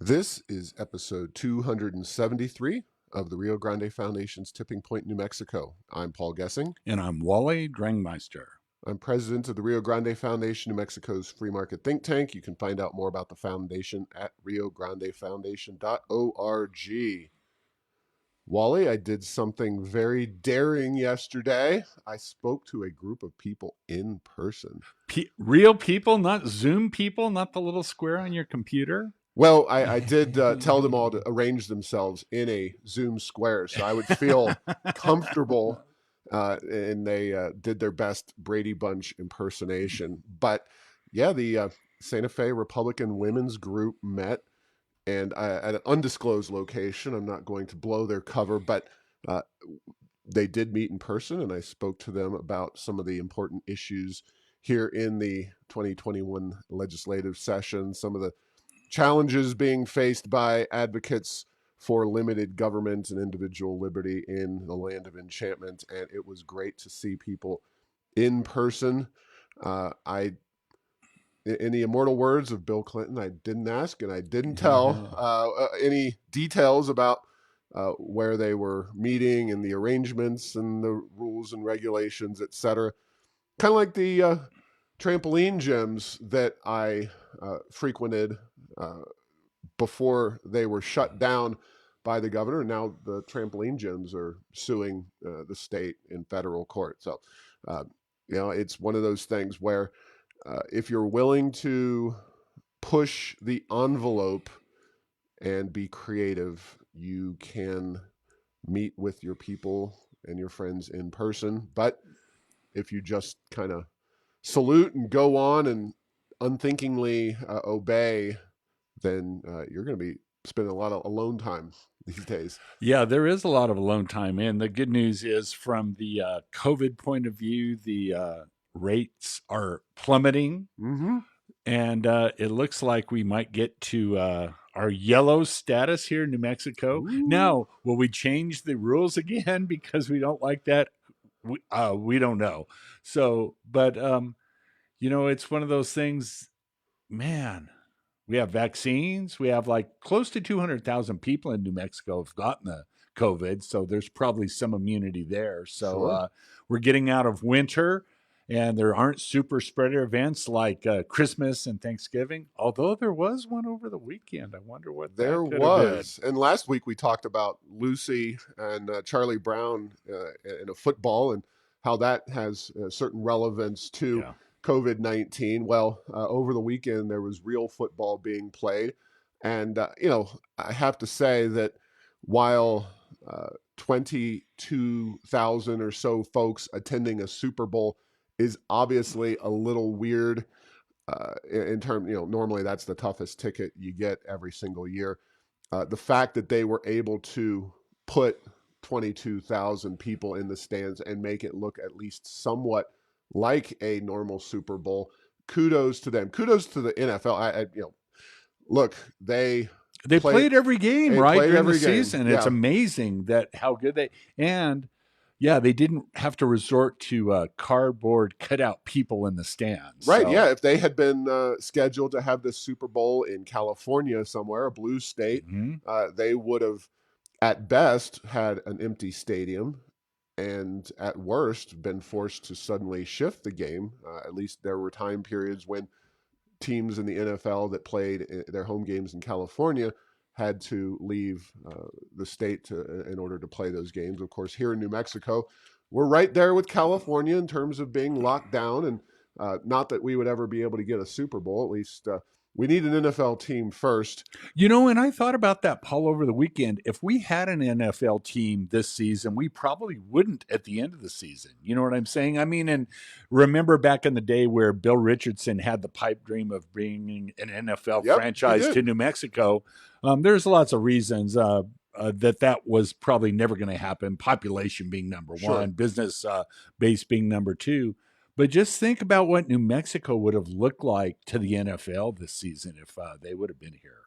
This is episode 273 of the Rio Grande Foundation's Tipping Point, New Mexico. I'm Paul Gessing. And I'm Wally Drangmeister. I'm president of the Rio Grande Foundation, New Mexico's free market think tank. You can find out more about the foundation at riograndefoundation.org. Wally, I did something very daring yesterday. I spoke to a group of people in person. Real people, not Zoom people, not the little square on your computer? Well, I did tell them all to arrange themselves in a Zoom square so I would feel comfortable, and they did their best Brady Bunch impersonation. But yeah, the Santa Fe Republican Women's Group met, and at an undisclosed location. I'm not going to blow their cover, but uh, they did meet in person, and I spoke to them about some of the important issues here in the 2021 legislative session, some of the challenges being faced by advocates for limited government and individual liberty in the land of enchantment. And it was great to see people in person. In the immortal words of Bill Clinton, I didn't ask and I didn't tell any details about where they were meeting and the arrangements and the rules and regulations, etc. Kind of like the trampoline gyms that I frequented before they were shut down by the governor. Now the trampoline gyms are suing the state in federal court. So, it's one of those things where if you're willing to push the envelope and be creative, you can meet with your people and your friends in person. But if you just kind of salute and go on and unthinkingly obey, then you're going to be spending a lot of alone time these days. Yeah, there is a lot of alone time. And the good news is, from the COVID point of view, the rates are plummeting. Mm-hmm. And it looks like we might get to our yellow status here in New Mexico. Ooh. Now, will we change the rules again because we don't like that? We don't know. So, but, it's one of those things, man. We have vaccines. We have like close to 200,000 people in New Mexico have gotten the COVID. So there's probably some immunity there. So Sure. We're getting out of winter, and there aren't super spreader events like Christmas and Thanksgiving. Although there was one over the weekend. I wonder what There that could have been. was. And last week we talked about Lucy and Charlie Brown in a football and how that has certain relevance to Yeah. COVID-19. Well, over the weekend there was real football being played. And, I have to say that while 22,000 or so folks attending a Super Bowl is obviously a little weird, in terms, normally that's the toughest ticket you get every single year. The fact that they were able to put 22,000 people in the stands and make it look at least somewhat like a normal Super Bowl, kudos to them. Kudos to the NFL. Look, they played every game, right, played during every the game. season. Yeah. It's amazing that how good they and yeah, they didn't have to resort to cardboard cutout people in the stands. Right, So, yeah. If they had been scheduled to have this Super Bowl in California somewhere, a blue state, they would have, at best, had an empty stadium, and at worst, been forced to suddenly shift the game. At least there were time periods when teams in the NFL that played their home games in California had to leave the state in order to play those games. Of course, here in New Mexico, we're right there with California in terms of being locked down, and not that we would ever be able to get a Super Bowl. At least we need an NFL team first. And I thought about that, Paul, over the weekend. If we had an NFL team this season, we probably wouldn't at the end of the season. You know what I'm saying? I mean, and remember back in the day where Bill Richardson had the pipe dream of bringing an NFL franchise to New Mexico. There's lots of reasons that was probably never going to happen. Population being number one, business base being number two. But just think about what New Mexico would have looked like to the NFL this season if they would have been here.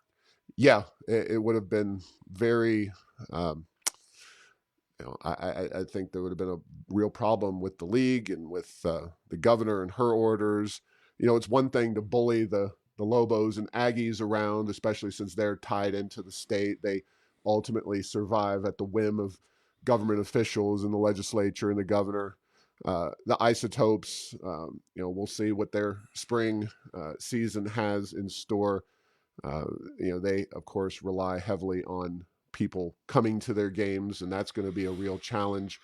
Yeah, it would have been very. I think there would have been a real problem with the league and with the governor and her orders. It's one thing to bully the the Lobos and Aggies around, especially since they're tied into the state. They ultimately survive at the whim of government officials and the legislature and the governor. The Isotopes, we'll see what their spring season has in store. Uh, they of course rely heavily on people coming to their games, and that's going to be a real challenge.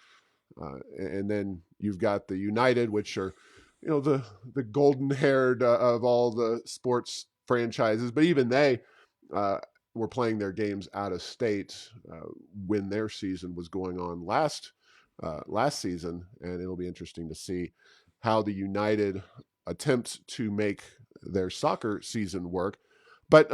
And then you've got the United, which are, the golden haired of all the sports franchises. But even they were playing their games out of state when their season was going on last season, and it'll be interesting to see how the United attempt to make their soccer season work. But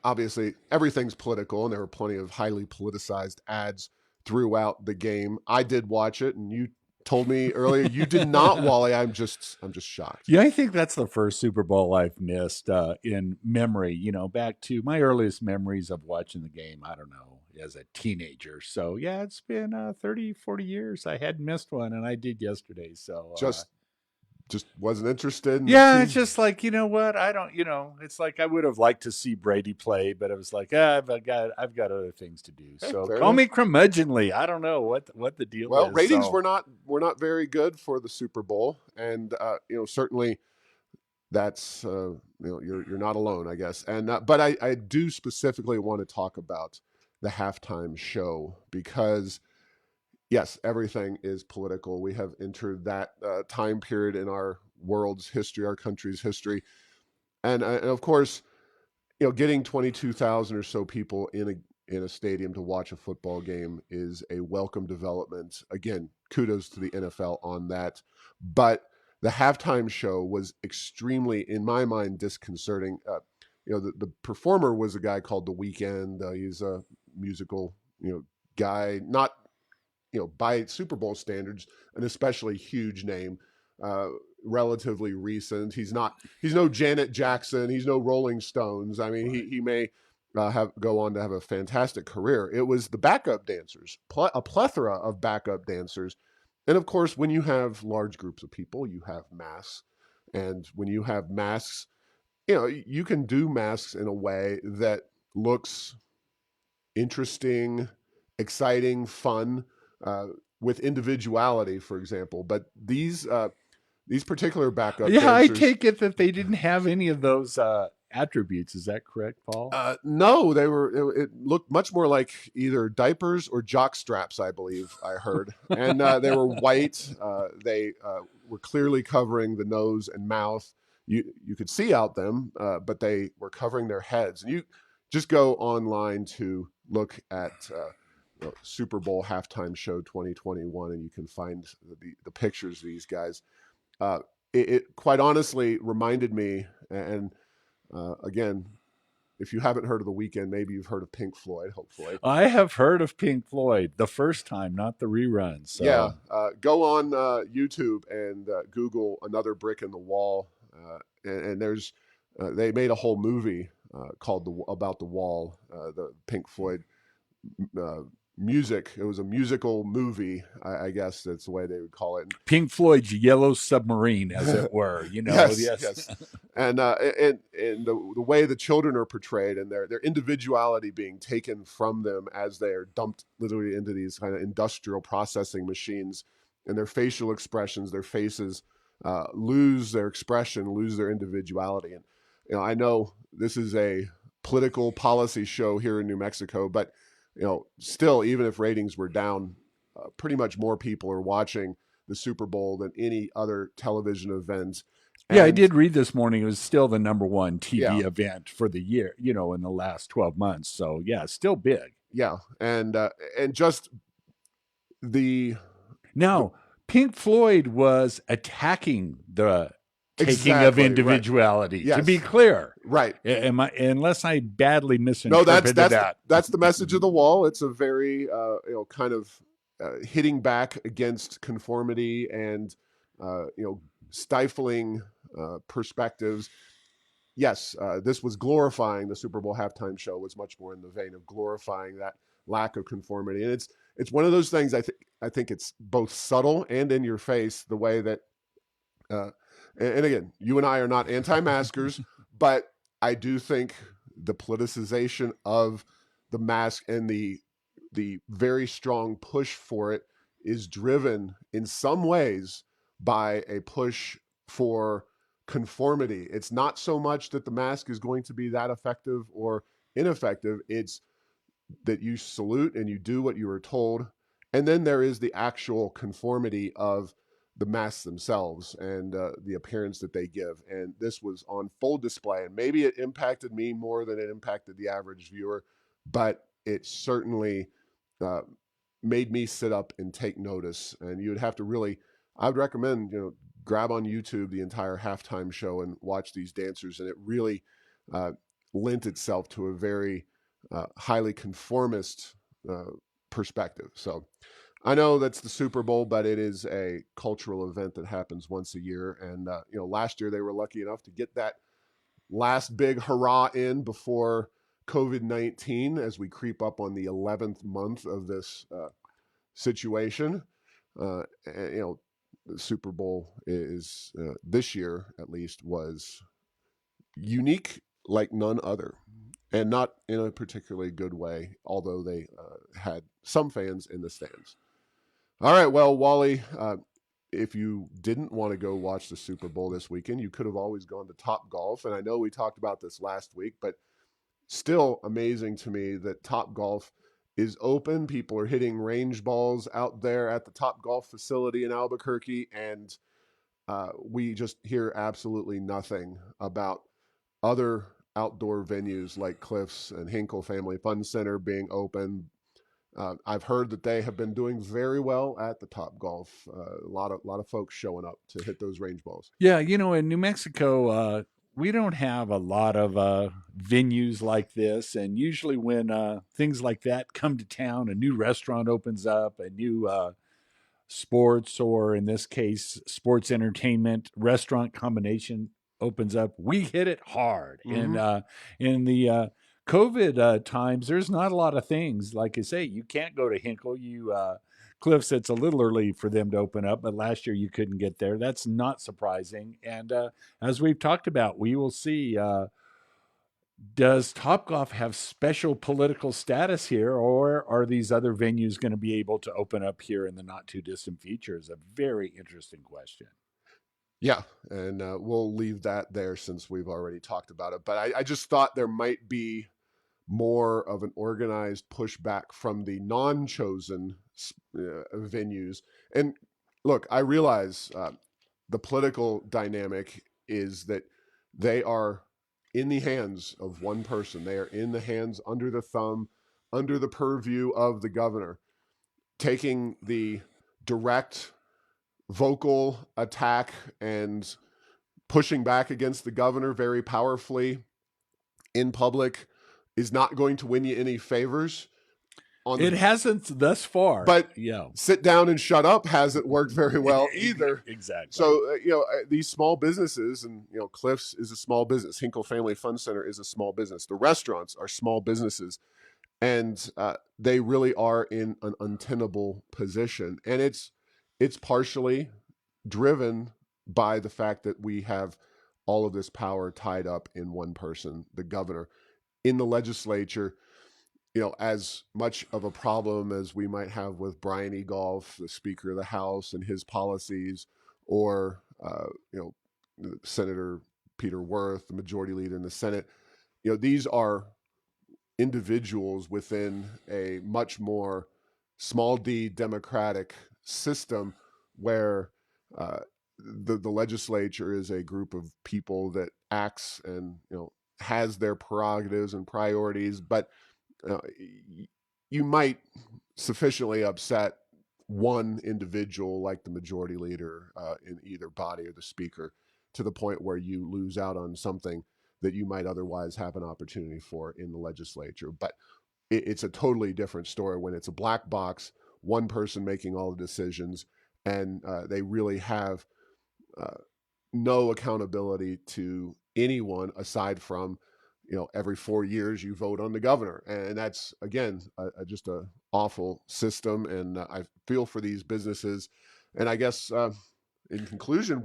obviously everything's political, and there were plenty of highly politicized ads throughout the game. I did watch it, and you told me earlier you did not, Wally. I'm just shocked. Yeah, I think that's the first Super Bowl I've missed in memory, back to my earliest memories of watching the game. I don't know, as a teenager. So, yeah, it's been 30, 40 years. I hadn't missed one, and I did yesterday. So, Just wasn't interested in the yeah, team. it's just like, you know what? I don't, it's like I would have liked to see Brady play, but it was like, I've got other things to do. Hey, So fair call me enough. currungrunly. I don't know what the deal Well, is. ratings So, were not very good for the Super Bowl, and certainly that's you're not alone, I guess. And but I do specifically want to talk about the halftime show because yes, everything is political. We have entered that time period in our world's history, our country's history, and of course, getting 22,000 or so people in a stadium to watch a football game is a welcome development. Again, kudos to the NFL on that. But the halftime show was extremely, in my mind, disconcerting. The performer was a guy called The Weeknd. He's a musical, guy, not by Super Bowl standards, an especially huge name, relatively recent. He's no Janet Jackson. He's no Rolling Stones. I mean, he may go on to have a fantastic career. It was the backup dancers, a plethora of backup dancers. And of course, when you have large groups of people, you have masks. And when you have masks, you can do masks in a way that looks interesting, exciting, fun, with individuality, for example. But these particular backup yeah, I dancers, take it that they didn't have any of those attributes. Is that correct, Paul? no, they were. It looked much more like either diapers or jock straps, I believe I heard, and they were white. They were clearly covering the nose and mouth. You could see out them, but they were covering their heads. And you just go online to look at Super Bowl halftime show 2021, and you can find the pictures of these guys. It quite honestly reminded me, and again, if you haven't heard of The Weeknd, maybe you've heard of Pink Floyd, hopefully. I have heard of Pink Floyd the first time, not the reruns. So. Yeah, go on YouTube and Google Another Brick in the Wall, and there's they made a whole movie called about the Wall, the Pink Floyd uh, music. It was a musical movie, I guess that's the way they would call it. Pink Floyd's Yellow Submarine, as it were. Yes. And the way the children are portrayed and their individuality being taken from them as they are dumped literally into these kind of industrial processing machines, and their facial expressions, their faces lose their expression, lose their individuality. And I know this is a political policy show here in New Mexico, but still, even if ratings were down, pretty much more people are watching the Super Bowl than any other television event. Yeah, I did read this morning. It was still the number one TV Yeah. event for the year, in the last 12 months. So, yeah, still big. Yeah, and just the Now, Pink Floyd was attacking the taking Exactly, of right. individuality, to Yes. be clear. right. Unless I badly No, misinterpreted that. that's the message of the wall. It's a very kind of hitting back against conformity and stifling perspectives. Yes, this was glorifying the Super Bowl halftime show. Was much more in the vein of glorifying that lack of conformity, and it's one of those things. I think it's both subtle and in your face the way that And again, you and I are not anti-maskers, but I do think the politicization of the mask and the very strong push for it is driven in some ways by a push for conformity. It's not so much that the mask is going to be that effective or ineffective. It's that you salute and you do what you were told. And then there is the actual conformity of the masks themselves and the appearance that they give. And this was on full display. And maybe it impacted me more than it impacted the average viewer, but it certainly uh, made me sit up and take notice. And you would have to really, I would recommend, grab on YouTube the entire halftime show and watch these dancers. And it really uh, lent itself to a very highly conformist uh, perspective. So I know that's the Super Bowl, but it is a cultural event that happens once a year. And last year they were lucky enough to get that last big hurrah in before COVID-19 as we creep up on the 11th month of this situation. And, the Super Bowl is this year at least was unique like none other, and not in a particularly good way, although they had some fans in the stands. All right, well, Wally, if you didn't want to go watch the Super Bowl this weekend, you could have always gone to Top Golf. And I know we talked about this last week, but still amazing to me that Top Golf is open. People are hitting range balls out there at the Top Golf facility in Albuquerque, and we just hear absolutely nothing about other outdoor venues like Cliffs and Hinkle Family Fun Center being open. I've heard that they have been doing very well at the Top Golf. A lot of folks showing up to hit those range balls. Yeah, in New Mexico, we don't have a lot of venues like this. And usually, when things like that come to town, a new restaurant opens up, a new sports, or in this case, sports entertainment restaurant combination opens up, we hit it hard. And Mm-hmm. in the COVID times, there's not a lot of things. Like I say, you can't go to Hinkle. Cliffs, it's a little early for them to open up, but last year you couldn't get there. That's not surprising. And as we've talked about, we will see. Does Topgolf have special political status here, or are these other venues going to be able to open up here in the not too distant future? Is a very interesting question. Yeah, and we'll leave that there since we've already talked about it. But I just thought there might be more of an organized pushback from the non-chosen venues. And look, I realize the political dynamic is that they are in the hands of one person. They are in the hands, under the thumb, under the purview of the governor, taking the direct vocal attack and pushing back against the governor very powerfully in public is not going to win you any favors. It hasn't thus far. But Yeah. sit down and shut up hasn't worked very well either. Exactly. So these small businesses, and Cliffs is a small business, Hinkle Family Fun Center is a small business, the restaurants are small businesses, and they really are in an untenable position. And it's partially driven by the fact that we have all of this power tied up in one person, the governor. In the legislature, as much of a problem as we might have with Brian E. Golf, the Speaker of the House, and his policies, or Senator Peter Worth, the Majority Leader in the Senate, these are individuals within a much more small d democratic system where the legislature is a group of people that acts and has their prerogatives and priorities, but uh, you might sufficiently upset one individual like the majority leader in either body or the speaker to the point where you lose out on something that you might otherwise have an opportunity for in the legislature. But it's a totally different story when it's a black box, one person making all the decisions, and they really have uh, no accountability to anyone aside from every 4 years you vote on the governor, and that's again just a awful system. And I feel for these businesses, and I guess in conclusion,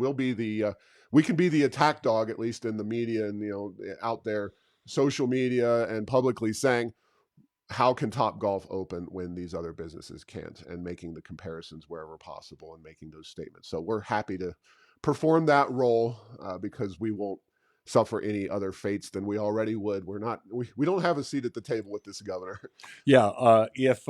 we can be the attack dog, at least in the media and, out there, social media and publicly saying, how can Top Golf open when these other businesses can't, and making the comparisons wherever possible and making those statements. So we're happy to perform that role because we won't suffer any other fates than we already would. We don't have a seat at the table with this governor. Yeah, if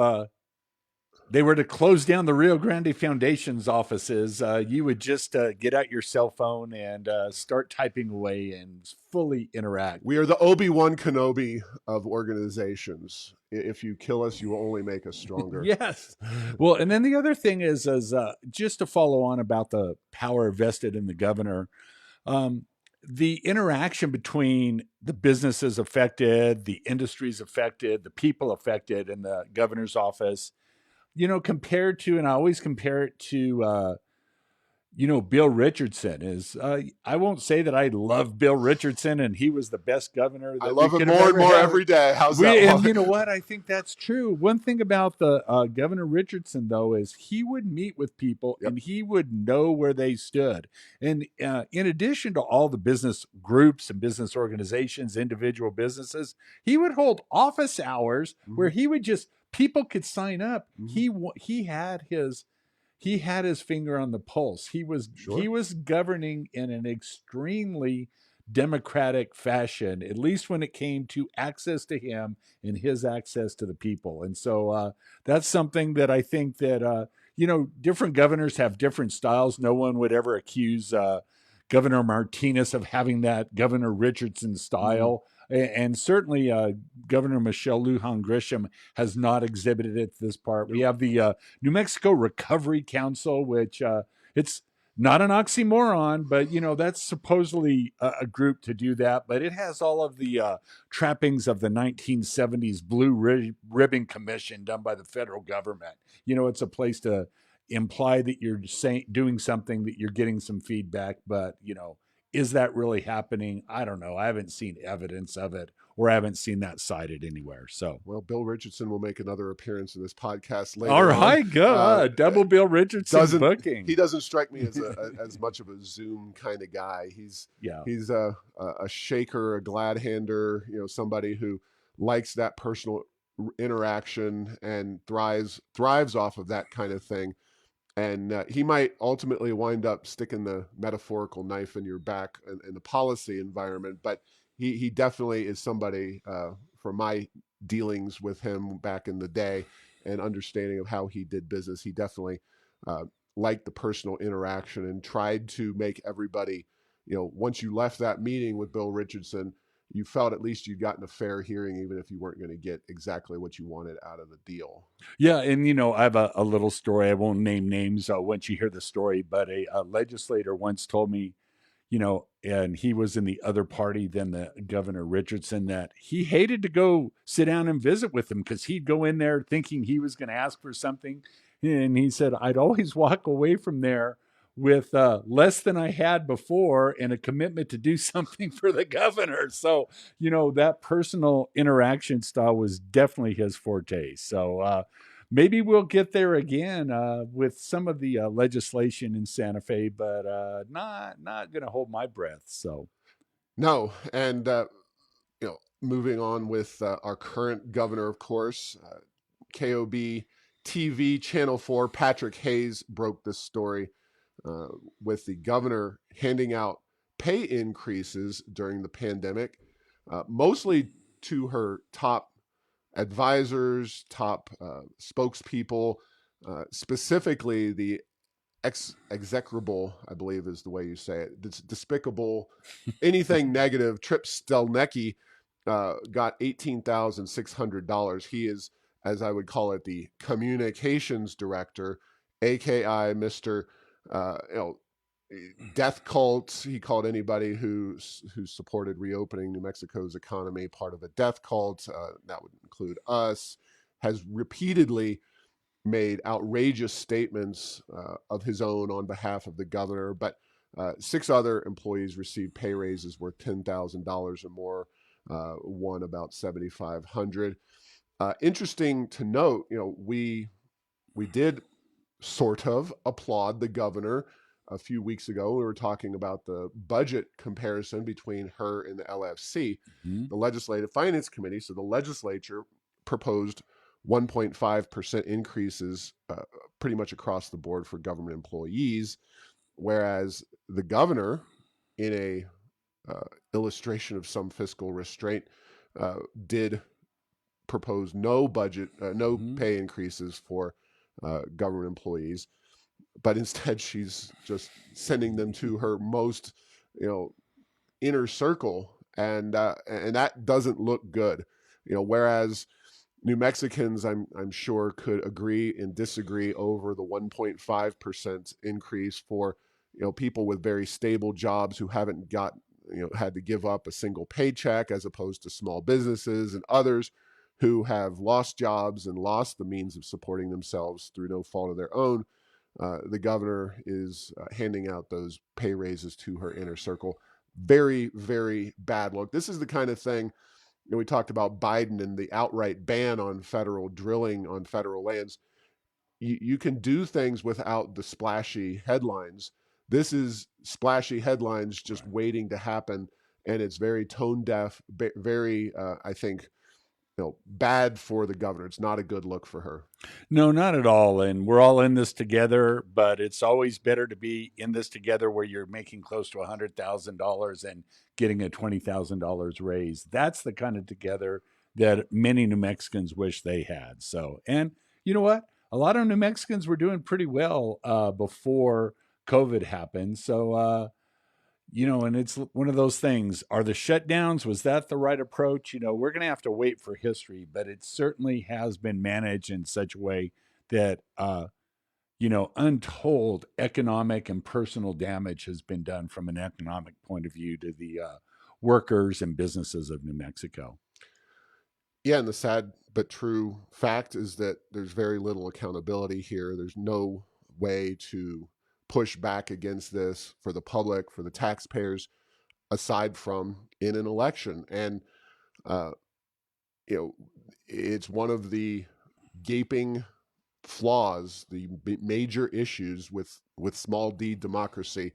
they were to close down the Rio Grande Foundation's offices, you would just get out your cell phone and start typing away and fully interact. We are the Obi-Wan Kenobi of organizations. If you kill us, you will only make us stronger. Yes. Well, and then the other thing is just to follow on about the power vested in the governor. Um, the interaction between the businesses affected, the industries affected, the people affected in the governor's office, compared to, and I always compare it to, Bill Richardson is, I won't say that I love Bill Richardson and he was the best governor I that love we him could have more and ever more had. every day. How's that? And you know what? I think that's true. One thing about the Governor Richardson, though, is he would meet with people Yep. and he would know where they stood. And in addition to all the business groups and business organizations, individual businesses, he would hold office hours where he would just, people could sign up. He had his finger on the pulse. He was governing in an extremely democratic fashion, at least when it came to access to him and his access to the people. And so that's something that I think that different governors have different styles. No one would ever accuse Governor Martinez of having that Governor Richardson style. And certainly Governor Michelle Lujan Grisham has not exhibited it this part. We have the New Mexico Recovery Council, which it's not an oxymoron, but that's supposedly a group to do that. But it has all of the trappings of the 1970s Blue Ribbon Commission done by the federal government. It's a place to imply that you're doing something, that you're getting some feedback, but is that really happening? I don't know. I haven't seen evidence of it, or I haven't seen that cited anywhere. So, well, Bill Richardson will make another appearance in this podcast later. All right, on. go double Bill Richardson booking. He doesn't strike me as as much of a Zoom kind of guy. He's a shaker, a glad hander. Somebody who likes that personal interaction and thrives off of that kind of thing. And he might ultimately wind up sticking the metaphorical knife in your back in the policy environment, but he definitely is somebody for my dealings with him back in the day and understanding of how he did business. He definitely liked the personal interaction and tried to make everybody, once you left that meeting with Bill Richardson, you felt at least you'd gotten a fair hearing, even if you weren't going to get exactly what you wanted out of the deal. Yeah, and I have a little story. I won't name names once you hear the story, but a legislator once told me, and he was in the other party than the Governor Richardson, that he hated to go sit down and visit with him because he'd go in there thinking he was going to ask for something. And he said, I'd always walk away from there with less than I had before and a commitment to do something for the governor. So, that personal interaction style was definitely his forte. So, maybe we'll get there again with some of the legislation in Santa Fe, but not going to hold my breath. So, no, and moving on with our current governor, of course, KOB TV Channel 4, Patrick Hayes broke this story with the governor handing out pay increases during the pandemic, mostly to her top advisors, top spokespeople, specifically the execrable, I believe is the way you say it, despicable, anything negative. Trip Stelnecki got $18,600. He is, as I would call it, the communications director, aka Mr. Death cults. He called anybody who supported reopening New Mexico's economy part of a death cult. That would include us. Has repeatedly made outrageous statements of his own on behalf of the governor. But 6 other employees received pay raises worth $10,000 or more. One about $7,500. Interesting to note, we did sort of applaud the governor a few weeks ago, we were talking about the budget comparison between her and the LFC, Mhm. the Legislative Finance Committee. So the legislature proposed 1.5% increases pretty much across the board for government employees, whereas the governor, in a illustration of some fiscal restraint, did propose no Mhm. pay increases for government employees, but instead she's just sending them to her most, you know, inner circle, and that doesn't look good. Whereas New Mexicans, I'm sure, could agree and disagree over the 1.5% increase for people with very stable jobs who haven't got had to give up a single paycheck, as opposed to small businesses and others who have lost jobs and lost the means of supporting themselves through no fault of their own. The governor is handing out those pay raises to her inner circle. Very, very bad look. This is the kind of thing, we talked about Biden and the outright ban on federal drilling on federal lands. You can do things without the splashy headlines. This is splashy headlines just Right. waiting to happen, and it's very tone deaf, very, I think, bad for the governor. It's not a good look for her. No, not at all. And we're all in this together, but it's always better to be in this together where you're making close to $100,000 and getting a $20,000 raise. That's the kind of together that many New Mexicans wish they had. So, and you know what? A lot of New Mexicans were doing pretty well before COVID happened. So, and it's one of those things. Are the shutdowns, was that the right approach? We're going to have to wait for history, but it certainly has been managed in such a way that, untold economic and personal damage has been done from an economic point of view to the workers and businesses of New Mexico. Yeah, and the sad but true fact is that there's very little accountability here. There's no way to push back against this for the public, for the taxpayers, aside from in an election. And uh, you know, it's one of the gaping flaws, the major issues with small d democracy,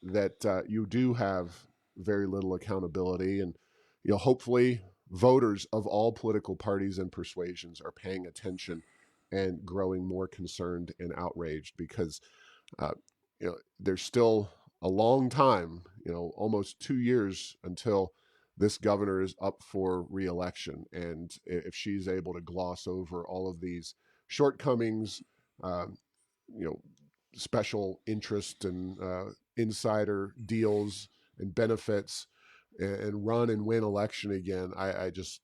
that you do have very little accountability, and hopefully voters of all political parties and persuasions are paying attention and growing more concerned and outraged, because uh, there's still a long time, almost 2 years until this governor is up for reelection. And if she's able to gloss over all of these shortcomings, um, you know, special interest and insider deals and benefits, and run and win election again, I just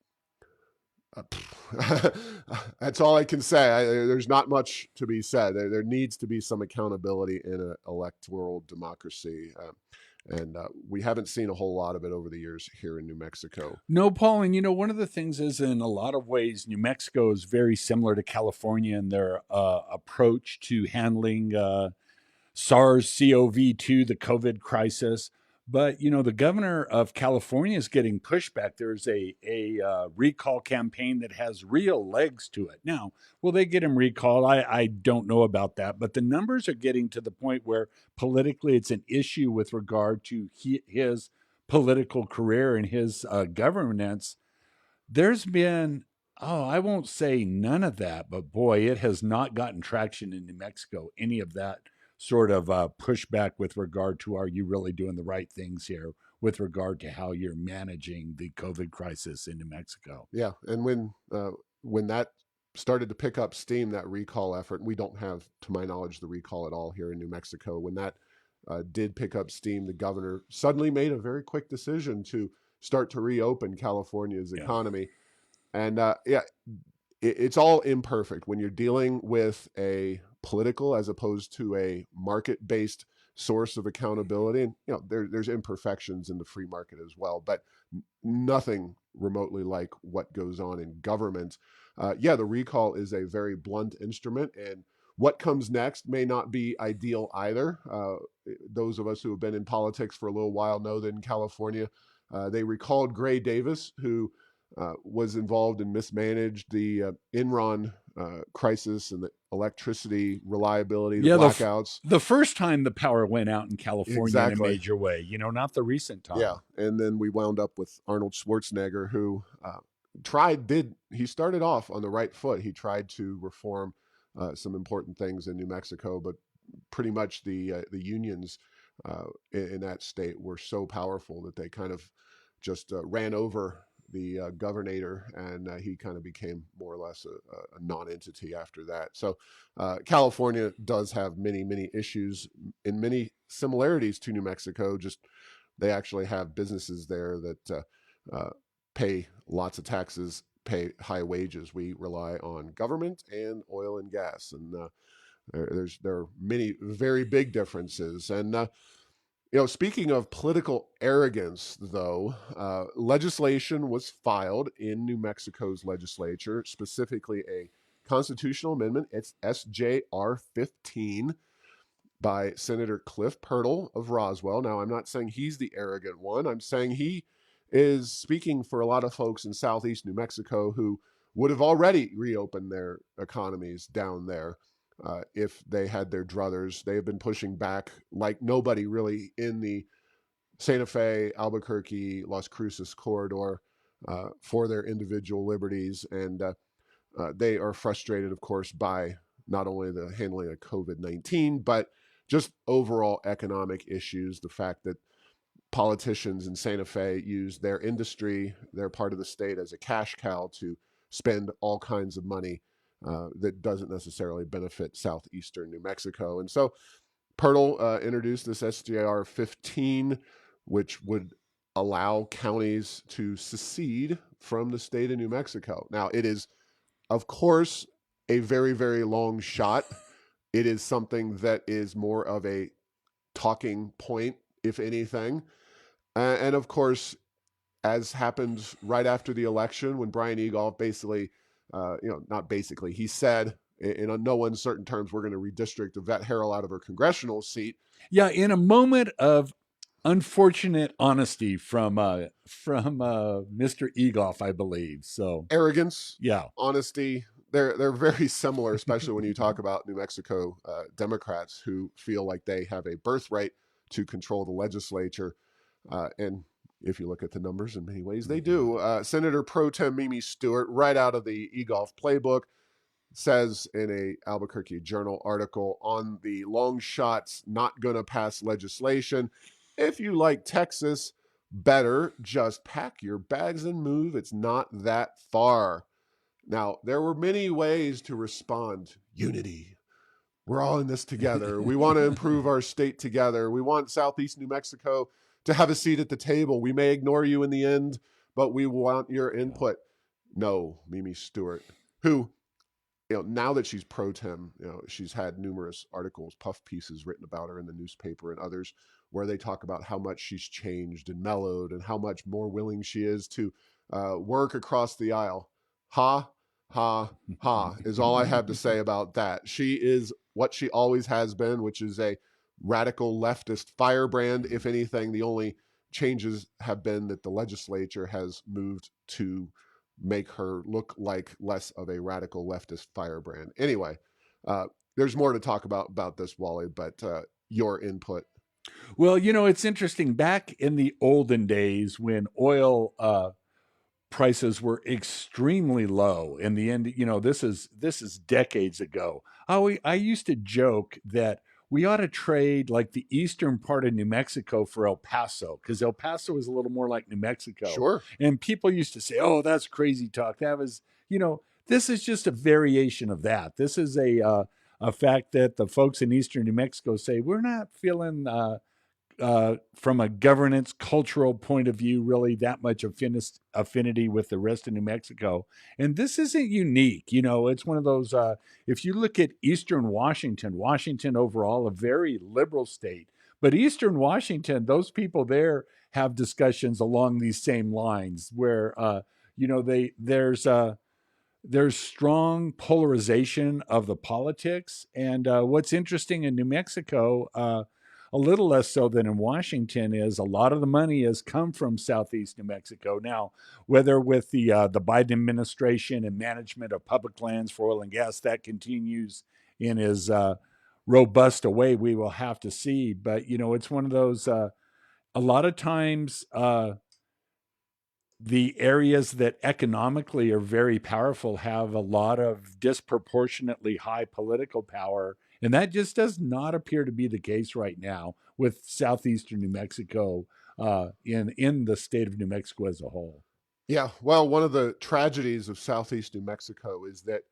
that's all I can say. There's not much to be said. There needs to be some accountability in an electoral democracy, and we haven't seen a whole lot of it over the years here in New Mexico. No, Paul, and one of the things is, in a lot of ways, New Mexico is very similar to California in their approach to handling SARS-CoV-2, the COVID crisis. But the governor of California is getting pushback. There's a recall campaign that has real legs to it. Now, will they get him recalled? I don't know about that, but the numbers are getting to the point where politically it's an issue with regard to his political career and his governance. There's been, oh, I won't say none of that, but boy, it has not gotten traction in New Mexico, any of that sort of pushback with regard to, are you really doing the right things here with regard to how you're managing the COVID crisis in New Mexico? Yeah, and when that started to pick up steam, that recall effort, we don't have, to my knowledge, the recall at all here in New Mexico. When that did pick up steam, the governor suddenly made a very quick decision to start to reopen California's Yeah. economy. And yeah, it's all imperfect when you're dealing with a political as opposed to a market-based source of accountability. And there's imperfections in the free market as well, but nothing remotely like what goes on in government. Yeah, the recall is a very blunt instrument, and what comes next may not be ideal either. Those of us who have been in politics for a little while know that in California, they recalled Gray Davis, who was involved and mismanaged the Enron crisis and the electricity reliability, the Yeah, blackouts. the first time the power went out in California in a Exactly. major way, not the recent Yeah, time. and then we wound up with Arnold Schwarzenegger, who he started off on the right foot. He tried to reform some important things in New Mexico, but pretty much the unions in that state were so powerful that they kind of just ran over the governor, and he kind of became more or less a non-entity after that. So California does have many issues and many similarities to New Mexico. Just they actually have businesses there that pay lots of taxes, pay high wages. We rely on government and oil and gas, and there are many very big differences. And speaking of political arrogance, though, legislation was filed in New Mexico's legislature, specifically a constitutional amendment. It's SJR 15 by Senator Cliff Pirtle of Roswell. Now, I'm not saying he's the arrogant one. I'm saying he is speaking for a lot of folks in southeast New Mexico who would have already reopened their economies down there if they had their druthers. They have been pushing back like nobody really in the Santa Fe, Albuquerque, Las Cruces corridor for their individual liberties. And they are frustrated, of course, by not only the handling of COVID-19, but just overall economic issues. The fact that politicians in Santa Fe use their industry, their part of the state, as a cash cow to spend all kinds of money that doesn't necessarily benefit southeastern New Mexico. And so Pirtle introduced this SJR 15, which would allow counties to secede from the state of New Mexico. Now, it is, of course, a very long shot. It is something that is more of a talking point, if anything. And of course, as happened right after the election, when Brian Egolf basically, not basically, he said in no uncertain terms, we're going to redistrict Yvette Harrell out of her congressional seat. Yeah, in a moment of unfortunate honesty from Mr. Egolf, I believe. So Arrogance, yeah, honesty, they're very similar, especially when you talk about New Mexico Democrats who feel like they have a birthright to control the legislature. And if you look at the numbers, in many ways, they do. Senator Pro Tem Mimi Stewart, right out of the Egolf playbook, says in a Albuquerque Journal article on the long shots not going to pass legislation, if you like Texas better, just pack your bags and move. It's not that far. Now, there were many ways to respond. Unity. We're all in this together. We want to improve our state together. We want Southeast New Mexico to have a seat at the table. We may ignore you in the end, but we want your input. No, Mimi Stewart, who, now that she's pro tem, she's had numerous articles, puff pieces written about her in the newspaper and others, where they talk about how much she's changed and mellowed and how much more willing she is to work across the aisle. Ha, ha, ha is all I have to say about that. She is what she always has been, which is a radical leftist firebrand. If anything, the only changes have been that the legislature has moved to make her look like less of a radical leftist firebrand. Anyway, there's more to talk about this, Wally, but your input. well, it's interesting. Back in the olden days when oil prices were extremely low in the end, this is decades ago. I used to joke that we ought to trade like the eastern part of New Mexico for El Paso, because El Paso is a little more like New Mexico. Sure. And people used to say, oh, that's crazy talk. That was, this is just a variation of that. This is a fact that the folks in eastern New Mexico say we're not feeling from a governance cultural point of view, really that much affinity with the rest of New Mexico. And this isn't unique. It's one of those, if you look at Eastern Washington overall, a very liberal state, but Eastern Washington, those people there have discussions along these same lines where, there's strong polarization of the politics. And what's interesting in New Mexico, a little less so than in Washington, is a lot of the money has come from Southeast New Mexico. Now, whether with the Biden administration and management of public lands for oil and gas that continues in as robust a way, we will have to see. But it's one of those. A lot of times, the areas that economically are very powerful have a lot of disproportionately high political power. And that just does not appear to be the case right now with southeastern New Mexico, in the state of New Mexico as a whole. Yeah, well, one of the tragedies of Southeast New Mexico is that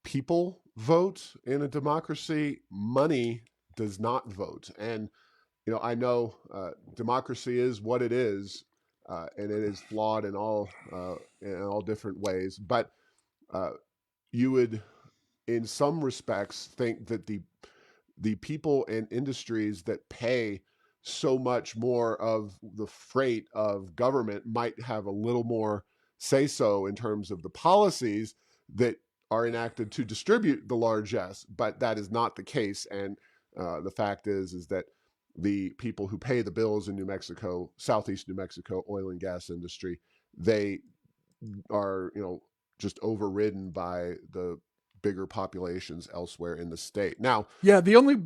people vote in a democracy, money does not vote. And I know democracy is what it is, and it is flawed in all different ways. But uh, you would, in some respects, think that the people and industries that pay so much more of the freight of government might have a little more say so in terms of the policies that are enacted to distribute the largesse, but that is not the case. And the fact is that the people who pay the bills in New Mexico, Southeast New Mexico oil and gas industry, they are, just overridden by the bigger populations elsewhere in the state. Now, Yeah, the only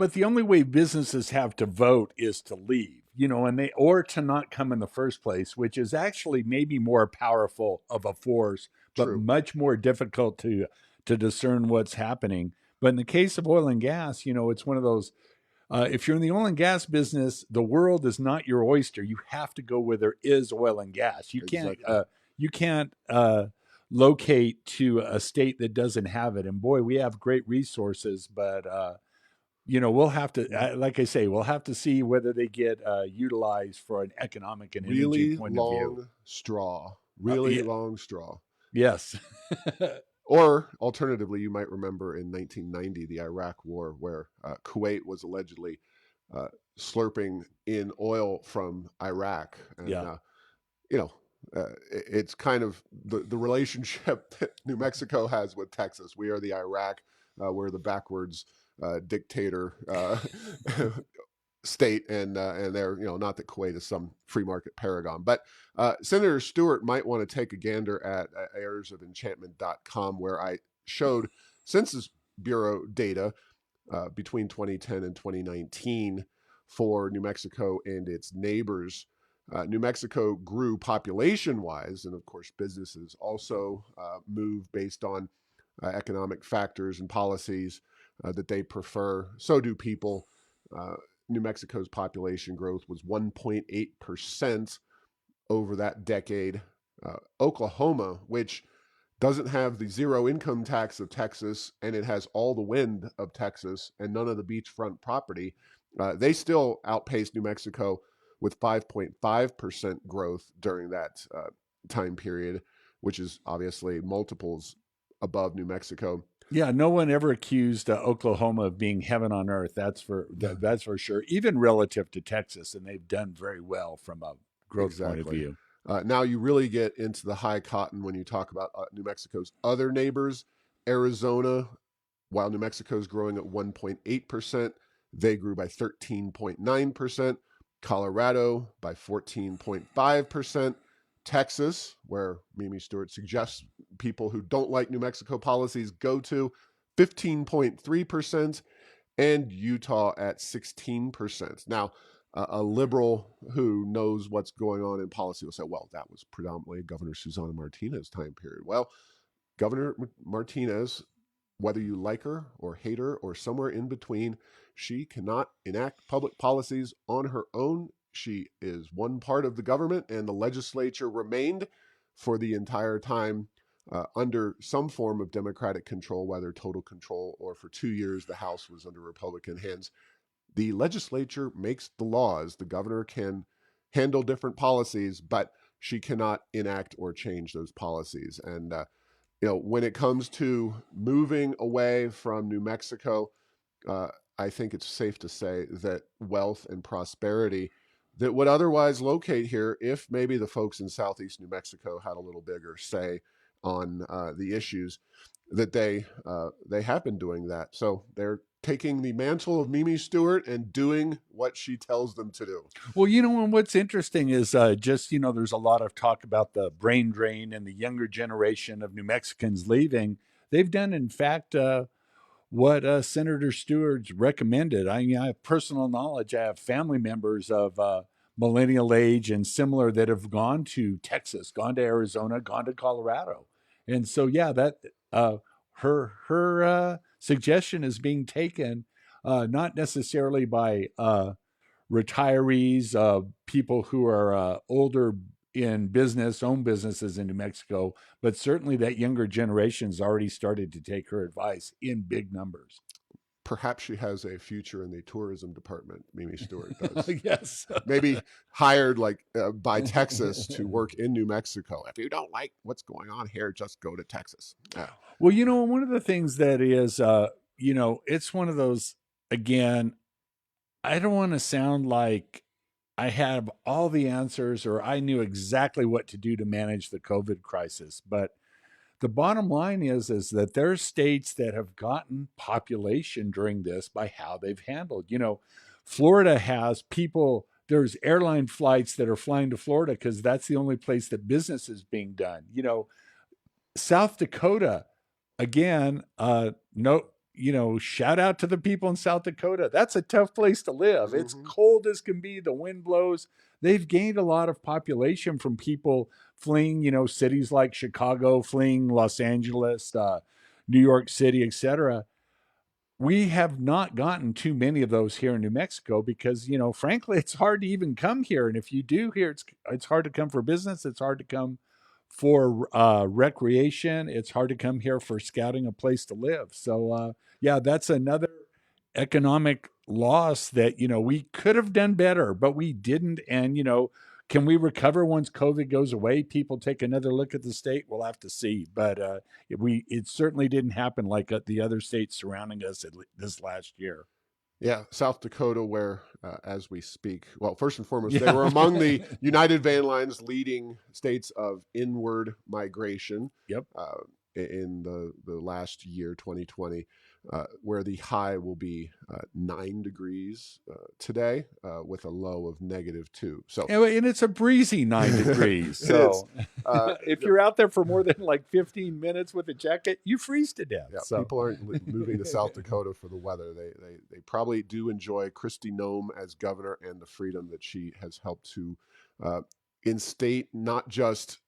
way businesses have to vote is to leave, and they or to not come in the first place, which is actually maybe more powerful of a force, but true, much more difficult to discern what's happening. But in the case of oil and gas, it's one of those. If you're in the oil and gas business, the world is not your oyster. You have to go where there is oil and gas. You can't. exactly. You can't locate to a state that doesn't have it. And boy, we have great resources, but we'll have to, like I say, we'll have to see whether they get utilized for an economic and energy Really point of view. long straw, really Yeah, long straw. yes. Or alternatively, you might remember in 1990, the Iraq War, where Kuwait was allegedly slurping in oil from Iraq. And, Yeah. you know, it's kind of the relationship that New Mexico has with Texas. We are the Iraq, we're the backwards dictator state, and they're, not that Kuwait is some free market paragon, but Senator Stewart might want to take a gander at airsoфenchantment.com, where I showed Census Bureau data between 2010 and 2019 for New Mexico and its neighbors. New Mexico grew population wise, and of course, businesses also move based on economic factors and policies that they prefer. So do people. Uh, New Mexico's population growth was 1.8% over that decade. Oklahoma, which doesn't have the zero income tax of Texas, and it has all the wind of Texas and none of the beachfront property, they still outpaced New Mexico with 5.5% growth during that time period, which is obviously multiples above New Mexico. Yeah, no one ever accused Oklahoma of being heaven on earth. That's for sure. Even relative to Texas, and they've done very well from a growth point of Exactly. view. Now you really get into the high cotton when you talk about New Mexico's other neighbors. Arizona, while New Mexico is growing at 1.8%, they grew by 13.9%. Colorado by 14.5%. Texas, where Mimi Stewart suggests people who don't like New Mexico policies go to, 15.3%, and Utah at 16%. Now, a liberal who knows what's going on in policy will say, well, that was predominantly Governor Susana Martinez time period. Well, Governor Martinez, whether you like her or hate her or somewhere in between, she cannot enact public policies on her own. She is one part of the government, and the legislature remained for the entire time under some form of Democratic control, whether total control or for 2 years the House was under Republican hands. The legislature makes the laws. The governor can handle different policies, but she cannot enact or change those policies. And when it comes to moving away from New Mexico, uh, I think it's safe to say that wealth and prosperity that would otherwise locate here, if maybe the folks in Southeast New Mexico had a little bigger say on the issues, that they have been doing that. So they're taking the mantle of Mimi Stewart and doing what she tells them to do. Well, and what's interesting is just, there's a lot of talk about the brain drain and the younger generation of New Mexicans leaving. They've done, in fact, what Senator Stewart's recommended. I mean, I have personal knowledge. I have family members of millennial age and similar that have gone to Texas, gone to Arizona, gone to Colorado, and so yeah, that her suggestion is being taken, not necessarily by retirees, people who are older in business, own businesses in New Mexico, but certainly that younger generation's already started to take her advice in big numbers. Perhaps she has a future in the tourism department. Mimi Stewart does. Yes. Maybe hired by Texas to work in New Mexico. If you don't like what's going on here, just go to Texas. Yeah. Well, one of the things that is, it's one of those, again, I don't want to sound like I have all the answers or I knew exactly what to do to manage the COVID crisis, but the bottom line is that there are states that have gotten population during this by how they've handled. Florida has people. There's airline flights that are flying to Florida because that's the only place that business is being done. South Dakota, again, no, shout out to the people in South Dakota. That's a tough place to live. Mm-hmm. It's cold as can be. The wind blows. They've gained a lot of population from people fleeing, cities like Chicago, fleeing Los Angeles, New York City, etc. We have not gotten too many of those here in New Mexico because, frankly, it's hard to even come here. And if you do here, it's hard to come for business. It's hard to come for recreation. It's hard to come here for scouting a place to live. So, yeah, that's another economic loss that, we could have done better, but we didn't. And, can we recover once COVID goes away? People take another look at the state. We'll have to see. But it certainly didn't happen like the other states surrounding us this last year. Yeah, South Dakota, where, as we speak, well, first and foremost, they were among the United Van Line's leading states of inward migration. Yep. In the last year, 2020, where the high will be 9 degrees today, with a low of -2. So, and it's a breezy 9 degrees. So, if you're out there for more than like 15 minutes with a jacket, you freeze to death. Yeah, so. People aren't moving to South Dakota for the weather. They probably do enjoy Kristi Noem as governor and the freedom that she has helped to instate, not just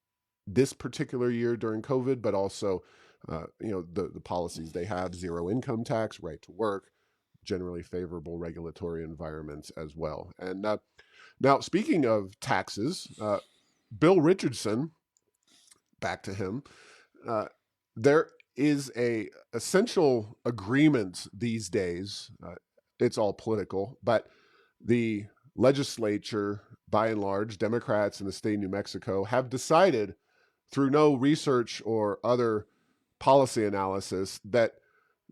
this particular year during COVID, but also, the policies they have: zero income tax, right to work, generally favorable regulatory environments as well. And now, speaking of taxes, Bill Richardson, back to him, there is a essential agreement these days. It's all political, but the legislature, by and large, Democrats in the state of New Mexico, have decided, through no research or other policy analysis, that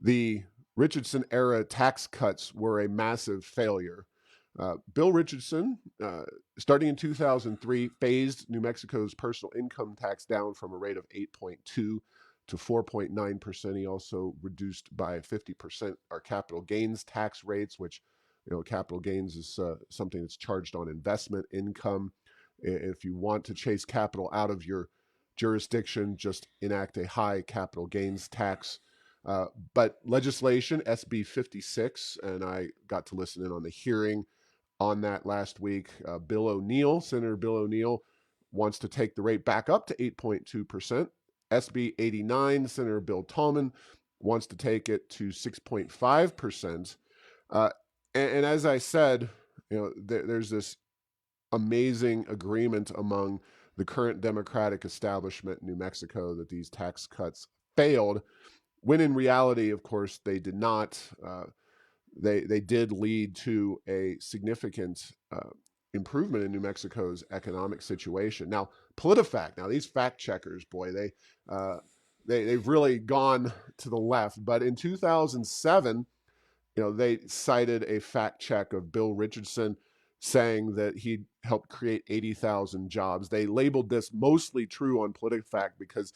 the Richardson era tax cuts were a massive failure. Bill Richardson, starting in 2003, phased New Mexico's personal income tax down from a rate of 8.2 to 4.9%. He also reduced by 50% our capital gains tax rates, which, capital gains is something that's charged on investment income. If you want to chase capital out of your jurisdiction, just enact a high capital gains tax. But legislation, SB 56, and I got to listen in on the hearing on that last week. Senator Bill O'Neill, wants to take the rate back up to 8.2%. SB 89, Senator Bill Tallman, wants to take it to 6.5%. And as I said, there's this amazing agreement among the current Democratic establishment in New Mexico that these tax cuts failed, when in reality, of course, they did not. They did lead to a significant improvement in New Mexico's economic situation. Now, PolitiFact, these fact checkers, boy, they've really gone to the left. But in 2007, they cited a fact check of Bill Richardson saying that he helped create 80,000 jobs. They labeled this mostly true on PolitiFact because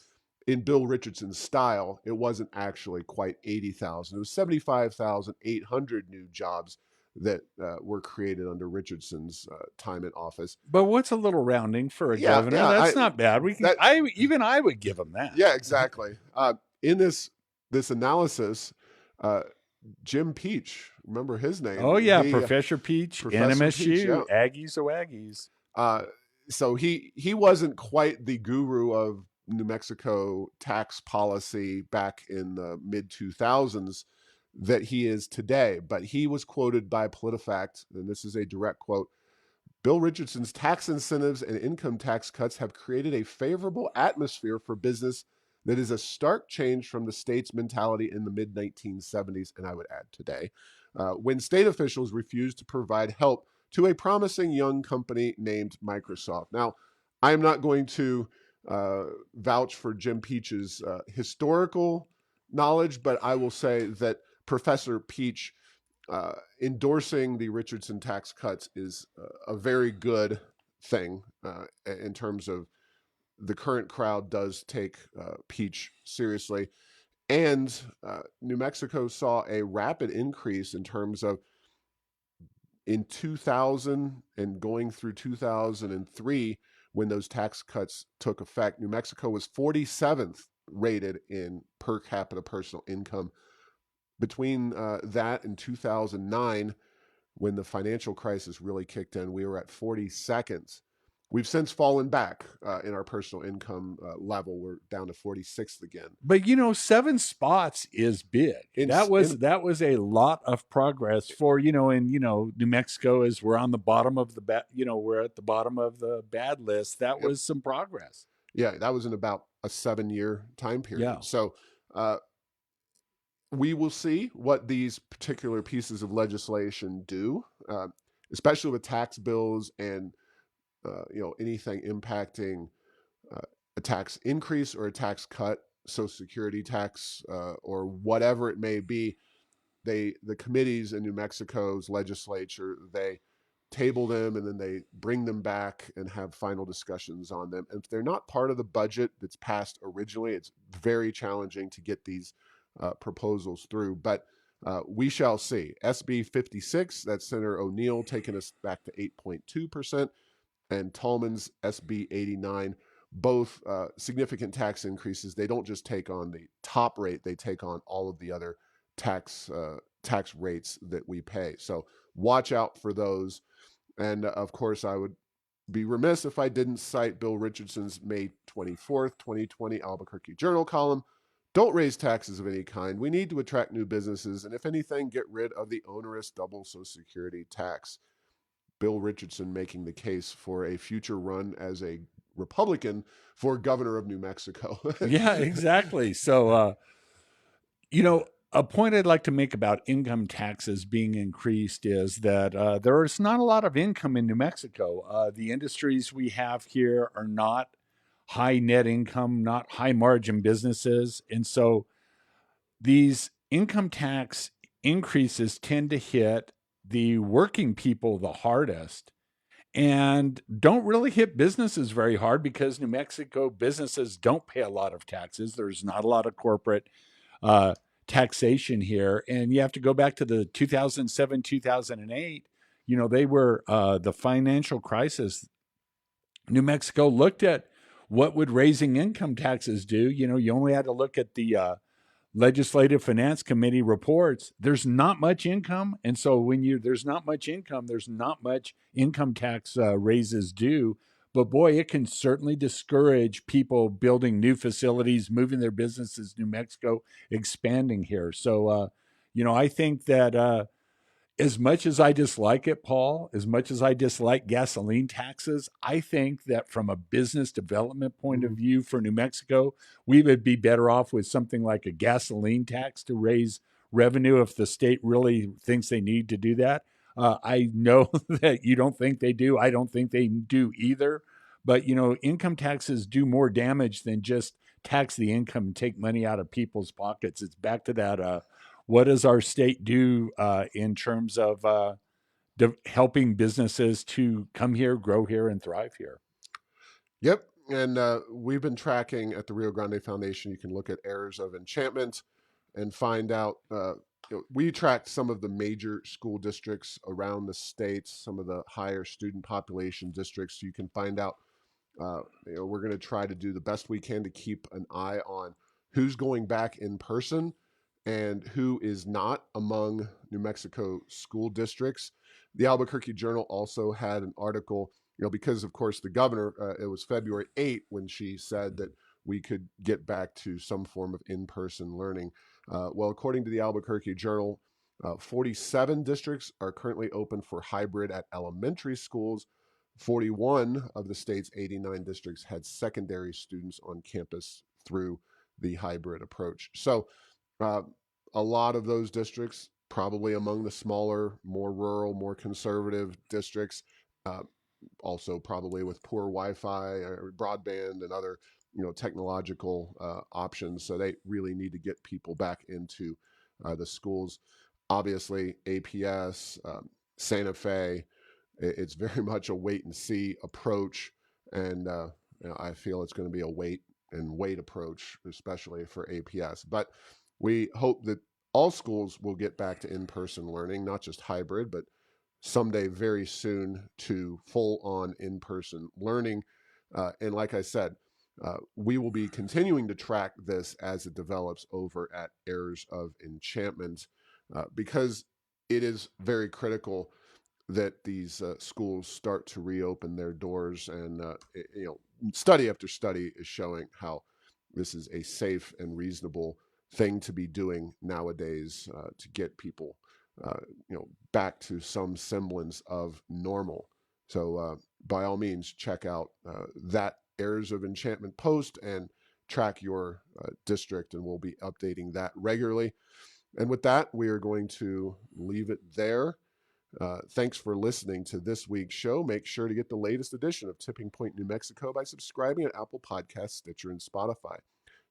in Bill Richardson's style, it wasn't actually quite 80,000. It was 75,800 new jobs that were created under Richardson's time in office. But what's a little rounding for a Yeah, governor? yeah, That's not bad. We can. that I would give him that. yeah, exactly. In this analysis, uh, Jim Peach, remember his name? Oh yeah, Professor Peach, Professor Peach, yeah. NMSU, Aggies, oh Aggies. So he wasn't quite the guru of New Mexico tax policy back in the mid 2000s that he is today, but he was quoted by PolitiFact, and this is a direct quote. Bill Richardson's tax incentives and income tax cuts have created a favorable atmosphere for business that is a stark change from the state's mentality in the mid 1970s, and I would add today, when state officials refused to provide help to a promising young company named Microsoft. Now, I am not going to vouch for Jim Peach's historical knowledge, but I will say that Professor Peach endorsing the Richardson tax cuts is a very good thing in terms of the current crowd does take Peach seriously. And New Mexico saw a rapid increase in terms of in 2000 and going through 2003, when those tax cuts took effect, New Mexico was 47th rated in per capita personal income. Between that and 2009, when the financial crisis really kicked in, we were at 42nd. We've since fallen back in our personal income level. We're down to 46th again. But 7 spots is big. That was a lot of progress for New Mexico is we're on the bottom of the we're at the bottom of the bad list. That was some progress. Yeah, that was in about a 7-year time period. Yeah. So we will see what these particular pieces of legislation do, especially with tax bills and anything impacting a tax increase or a tax cut, Social Security tax, or whatever it may be. The committees in New Mexico's legislature, they table them and then they bring them back and have final discussions on them. And if they're not part of the budget that's passed originally, it's very challenging to get these proposals through. But we shall see. SB 56, that's Senator O'Neill taking us back to 8.2%, and Tallman's SB 89, both significant tax increases. They don't just take on the top rate, they take on all of the other tax rates that we pay. So watch out for those. And of course, I would be remiss if I didn't cite Bill Richardson's May 24th, 2020 Albuquerque Journal column. Don't raise taxes of any kind. We need to attract new businesses, and if anything, get rid of the onerous double Social Security tax. Bill Richardson making the case for a future run as a Republican for governor of New Mexico. Yeah, exactly. So, a point I'd like to make about income taxes being increased is that there is not a lot of income in New Mexico. The industries we have here are not high net income, not high margin businesses. And so these income tax increases tend to hit the working people the hardest and don't really hit businesses very hard because New Mexico businesses don't pay a lot of taxes. There's not a lot of corporate taxation here. And you have to go back to the 2007, 2008. They were the financial crisis. New Mexico looked at what would raising income taxes do. You only had to look at the Legislative Finance Committee reports. There's not much income, and so when there's not much income, there's not much income tax raises due. But boy, it can certainly discourage people building new facilities, moving their businesses to New Mexico, expanding here. So, I think that as much as I dislike it, Paul, as much as I dislike gasoline taxes, I think that from a business development point of view for New Mexico, we would be better off with something like a gasoline tax to raise revenue if the state really thinks they need to do that. I know that you don't think they do. I don't think they do either. But, income taxes do more damage than just tax the income and take money out of people's pockets. It's back to that what does our state do in terms of helping businesses to come here, grow here, and thrive here? Yep. And we've been tracking at the Rio Grande Foundation. You can look at errors of enchantment and find out. We tracked some of the major school districts around the states, some of the higher student population districts. So you can find out. We're going to try to do the best we can to keep an eye on who's going back in person and who is not among New Mexico school districts. The Albuquerque Journal also had an article, because of course the governor, it was February 8th when she said that we could get back to some form of in-person learning. Well, according to the Albuquerque Journal, 47 districts are currently open for hybrid at elementary schools. 41 of the state's 89 districts had secondary students on campus through the hybrid approach. So, uh, a lot of those districts, probably among the smaller, more rural, more conservative districts, uh, also probably with poor Wi-Fi or broadband and other technological options. So they really need to get people back into the schools. Obviously, APS, Santa Fe, it's very much a wait and see approach, and I feel it's going to be a wait and wait approach, especially for APS. But we hope that all schools will get back to in-person learning, not just hybrid, but someday very soon to full-on in-person learning. And like I said, we will be continuing to track this as it develops over at Errors of Enchantment, because it is very critical that these schools start to reopen their doors. And study after study is showing how this is a safe and reasonable thing to be doing nowadays, to get people back to some semblance of normal. So by all means, check out that Errors of Enchantment post and track your district, and we'll be updating that regularly. And with that, we are going to leave it there. Thanks for listening to this week's show. Make sure to get the latest edition of Tipping Point New Mexico by subscribing at Apple Podcasts, Stitcher, and Spotify.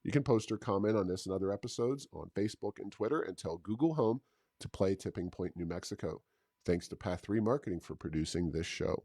You can post or comment on this and other episodes on Facebook and Twitter, and tell Google Home to play Tipping Point New Mexico. Thanks to Path 3 Marketing for producing this show.